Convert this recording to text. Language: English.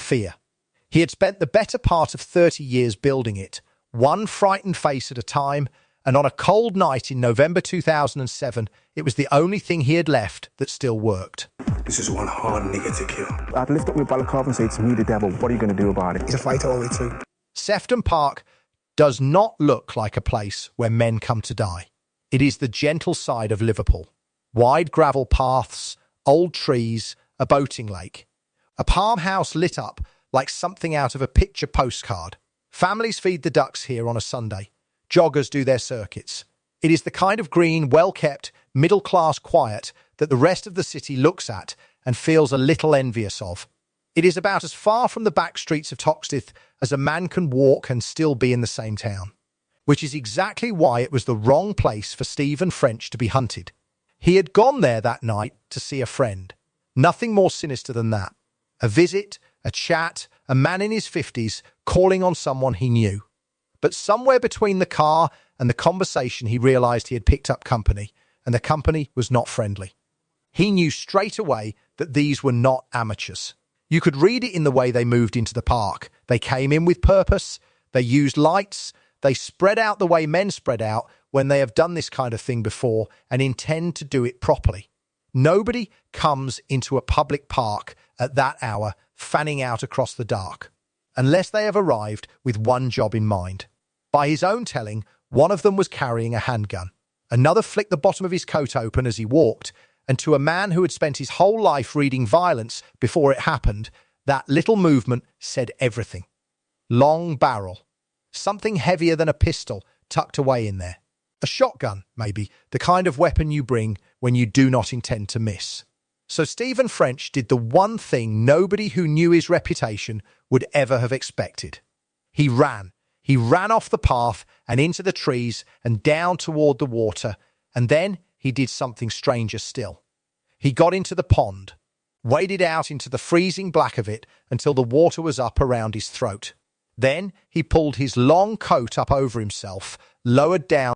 fear. He had spent the better part of 30 years building it, one frightened face at a time, and on a cold night in November 2007, it was the only thing he had left that still worked. This is one hard nigga to kill. I'd lift up my balaclava and say, "It's me, the devil. What are you going to do about it?" He's a fighter only too. Sefton Park does not look like a place where men come to die. It is the gentle side of Liverpool. Wide gravel paths, old trees, a boating lake. A palm house lit up like something out of a picture postcard. Families feed the ducks here on a Sunday. Joggers do their circuits. It is the kind of green, well-kept, middle-class quiet that the rest of the city looks at and feels a little envious of. It is about as far from the back streets of Toxteth as a man can walk and still be in the same town. Which is exactly why it was the wrong place for Stephen French to be hunted. He had gone there that night to see a friend. Nothing more sinister than that. A visit, a chat, a man in his 50s calling on someone he knew. But somewhere between the car and the conversation, he realised he had picked up company, and the company was not friendly. He knew straight away that these were not amateurs. You could read it in the way they moved into the park. They came in with purpose, they used lights, they spread out the way men spread out when they have done this kind of thing before and intend to do it properly. Nobody comes into a public park at that hour fanning out across the dark, unless they have arrived with one job in mind. By his own telling, one of them was carrying a handgun. Another flicked the bottom of his coat open as he walked, and to a man who had spent his whole life reading violence before it happened, that little movement said everything. Long barrel. Something heavier than a pistol tucked away in there. A shotgun, maybe, the kind of weapon you bring when you do not intend to miss. So Stephen French did the one thing nobody who knew his reputation would ever have expected. He ran. He ran off the path and into the trees and down toward the water, and then he did something stranger still. He got into the pond, waded out into the freezing black of it until the water was up around his throat. Then he pulled his long coat up over himself, lowered down